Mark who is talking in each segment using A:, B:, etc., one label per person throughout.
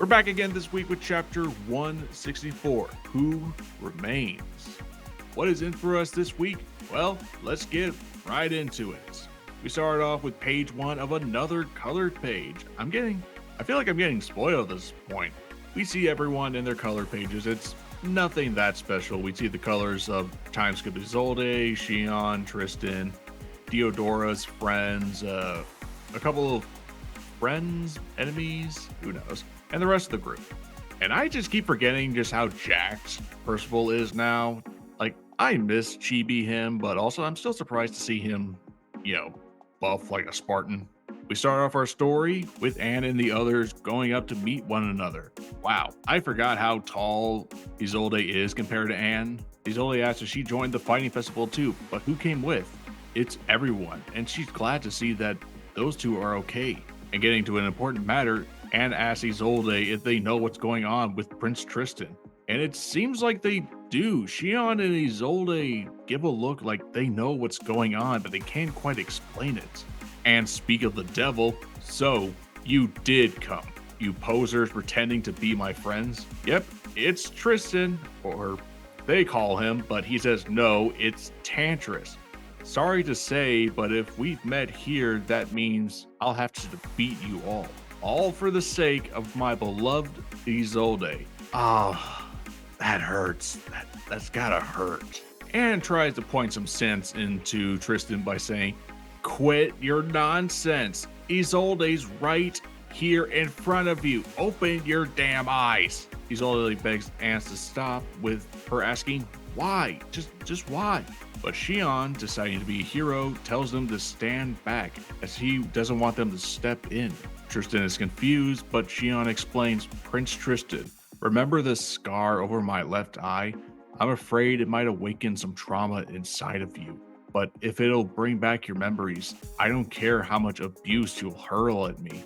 A: We're back again this week with chapter 164, Who Remains? What is in for us this week? Well, let's get right into it. We started off with page 1 of another colored page. I feel like I'm getting spoiled at this point. We see everyone in their color pages. It's nothing that special. We see the colors of time skip Isolde, Shion, Tristan, Diodora's friends, a couple of friends, enemies, who knows, and the rest of the group. And I just keep forgetting just how jacked Percival is now. Like, I miss Chibi him, but also I'm still surprised to see him, buff like a Spartan. We start off our story with Anne and the others going up to meet one another. Wow, I forgot how tall Isolde is compared to Anne. Isolde asks if she joined the fighting festival too, but who came with? It's everyone, and she's glad to see that those two are okay. And getting to an important matter, Anne asks Isolde if they know what's going on with Prince Tristan. And it seems like they do. Shion and Isolde give a look like they know what's going on, but they can't quite explain it. And speak of the devil, so you did come. You posers pretending to be my friends. Yep, it's Tristan, or they call him, but he says no, it's Tantris. Sorry to say, but if we've met here, that means I'll have to defeat you all. All for the sake of my beloved Isolde. Ah, that hurts. That's gotta hurt. And tries to point some sense into Tristan by saying, quit your nonsense. Isolde's right here in front of you. Open your damn eyes. Isolde begs Anne to stop, with her asking, why? Just why? But Shion, deciding to be a hero, tells them to stand back, as he doesn't want them to step in. Tristan is confused, but Shion explains, Prince Tristan, remember the scar over my left eye? I'm afraid it might awaken some trauma inside of you. But if it'll bring back your memories, I don't care how much abuse you'll hurl at me.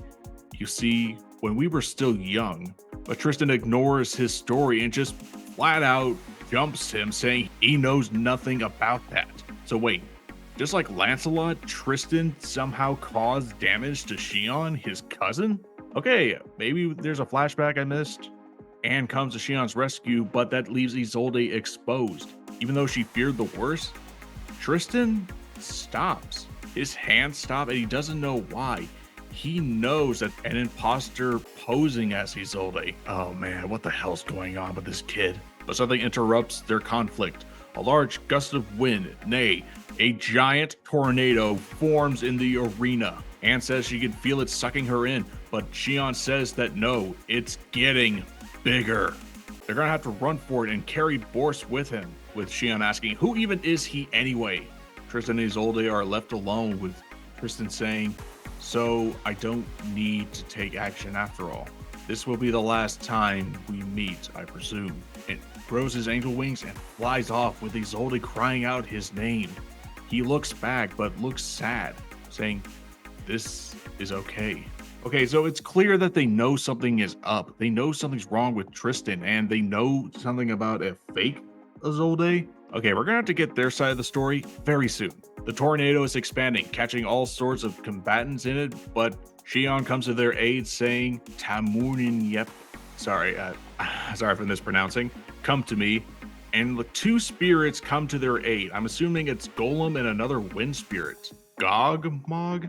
A: You see, when we were still young, but Tristan ignores his story and just flat out jumps him, saying he knows nothing about that. So wait, just like Lancelot, Tristan somehow caused damage to Shion, his cousin? Okay, maybe there's a flashback I missed. Anne comes to Shion's rescue, but that leaves Isolde exposed. Even though she feared the worst, Tristan stops. His hands stop and he doesn't know why. He knows that an imposter posing as Isolde. Oh man, what the hell's going on with this kid? But something interrupts their conflict. A large gust of wind, nay, a giant tornado forms in the arena. Anne says she can feel it sucking her in, but Shion says that no, it's getting bigger. They're gonna have to run for it and carry Boris with him, with Shion asking, who even is he anyway? Tristan and Isolde are left alone, with Tristan saying, so I don't need to take action after all. This will be the last time we meet, I presume. And grows his angel wings and flies off, with Isolde crying out his name. He looks back, but looks sad, saying, this is okay. Okay, so it's clear that they know something is up. They know something's wrong with Tristan, and they know something about a fake Isolde. Okay, we're gonna have to get their side of the story very soon. The tornado is expanding, catching all sorts of combatants in it, but Shion comes to their aid, saying, Tamunin, yep. Sorry for mispronouncing. Come to me. And the two spirits come to their aid. I'm assuming it's Golem and another wind spirit. Gogmog?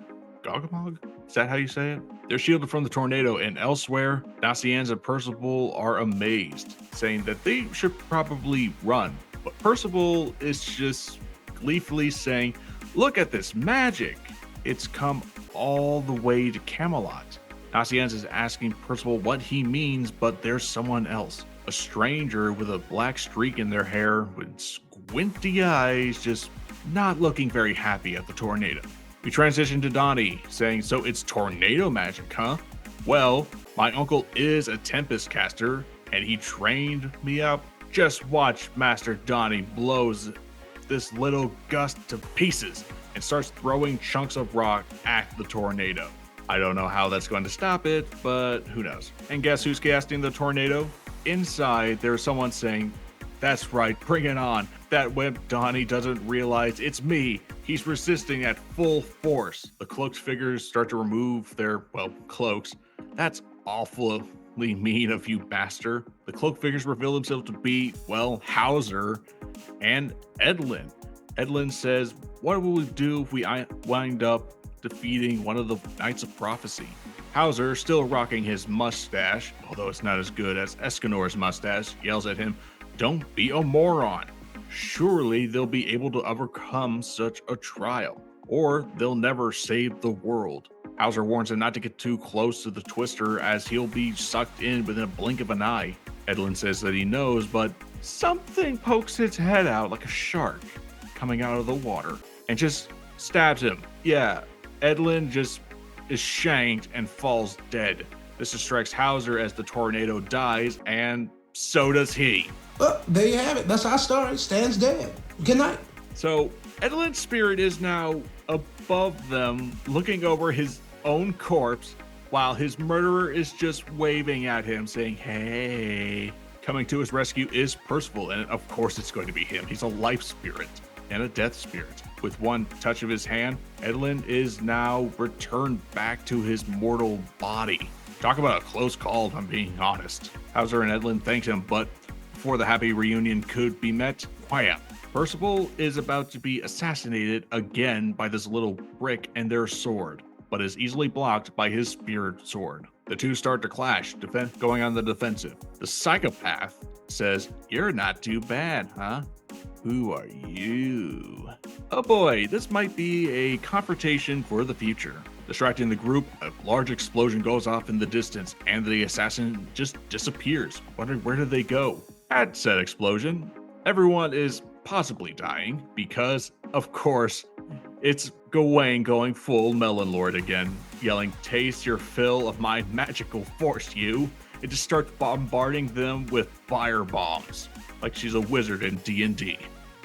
A: Is that how you say it? They're shielded from the tornado, and elsewhere, Nasiens and Percival are amazed, saying that they should probably run. But Percival is just gleefully saying, look at this magic. It's come all the way to Camelot. Nasiens is asking Percival what he means, but there's someone else. A stranger with a black streak in their hair, with squinty eyes, just not looking very happy at the tornado. We transition to Donnie, saying, so it's tornado magic, huh? Well, my uncle is a Tempest caster, and he trained me up. Just watch Master Donnie blows this little gust to pieces and starts throwing chunks of rock at the tornado. I don't know how that's going to stop it, but who knows. And guess who's casting the tornado? Inside, there's someone saying, that's right, bring it on. That wimp Donnie doesn't realize it's me. He's resisting at full force. The cloaked figures start to remove their, cloaks. That's awful extremely mean of you, bastard. The cloak figures reveal themselves to be, well, Hauser and Edlin. Edlin says, what will we do if we wind up defeating one of the Knights of Prophecy? Hauser, still rocking his mustache, although it's not as good as Escanor's mustache, yells at him, don't be a moron. Surely they'll be able to overcome such a trial, or they'll never save the world. Hauser warns him not to get too close to the Twister as he'll be sucked in within a blink of an eye. Edlin says that he knows, but something pokes its head out like a shark coming out of the water and just stabs him. Yeah, Edlin just is shanked and falls dead. This distracts Hauser as the tornado dies, and so does he.
B: Well, there you have it. That's our story. Stan's dead. Good night.
A: So Edlin's spirit is now above them, looking over his own corpse, while his murderer is just waving at him, saying, hey. Coming to his rescue is Percival, and of course it's going to be him. He's a life spirit and a death spirit. With one touch of his hand, Edlin is now returned back to his mortal body. Talk about a close call, if I'm being honest. Hauser and Edlin thank him, but before the happy reunion could be met, quiet. Percival is about to be assassinated again by this little brick and their sword, but is easily blocked by his spirit sword. The two start to clash, going on the defensive. The psychopath says, you're not too bad, huh? Who are you? Oh boy, this might be a confrontation for the future. Distracting the group, a large explosion goes off in the distance, and the assassin just disappears, wondering where did they go? At said explosion, everyone is possibly dying, because, of course, it's Gawain going full Melon Lord again, yelling, taste your fill of my magical force, you. It just starts bombarding them with fire bombs, like she's a wizard in D&D.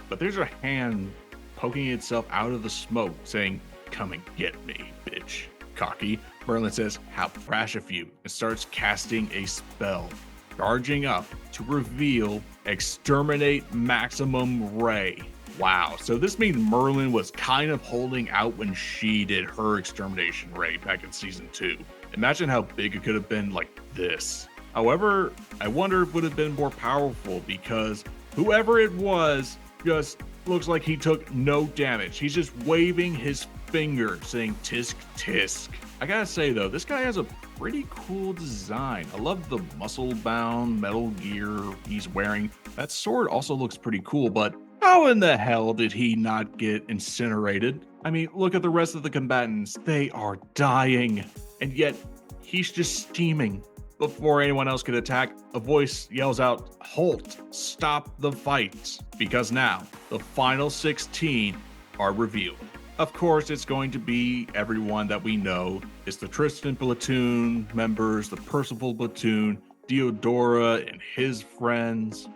A: But there's a hand poking itself out of the smoke, saying, come and get me, bitch. Cocky, Merlin says, how brash of you, and starts casting a spell, charging up to reveal Exterminate Maximum Ray. Wow, so this means Merlin was kind of holding out when she did her Extermination Ray back in Season 2. Imagine how big it could have been like this. However, I wonder if it would have been more powerful, because whoever it was just looks like he took no damage. He's just waving his finger saying tisk tisk. I gotta say though, this guy has a pretty cool design. I love the muscle bound metal gear he's wearing. That sword also looks pretty cool, but how in the hell did he not get incinerated? I mean, look at the rest of the combatants. They are dying, and yet he's just steaming. Before anyone else could attack, a voice yells out, halt, stop the fight, because now the final 16 are revealed. Of course, it's going to be everyone that we know. It's the Tristan platoon members, the Percival platoon, Diodora and his friends,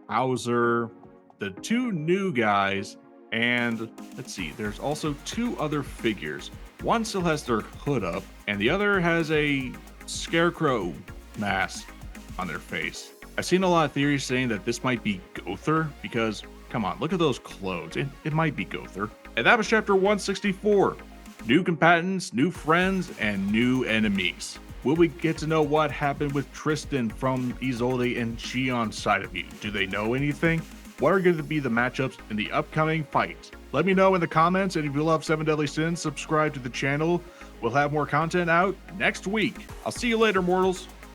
A: Hauser, the two new guys, and let's see, there's also two other figures. One still has their hood up, and the other has a scarecrow mask on their face. I've seen a lot of theories saying that this might be Gother, because come on, look at those clothes. It might be Gother. And that was chapter 164. New combatants, new friends, and new enemies. Will we get to know what happened with Tristan from Isolde and Shion's side of you? Do they know anything? What are going to be the matchups in the upcoming fight? Let me know in the comments, and if you love 7 Deadly Sins, subscribe to the channel. We'll have more content out next week. I'll see you later, mortals.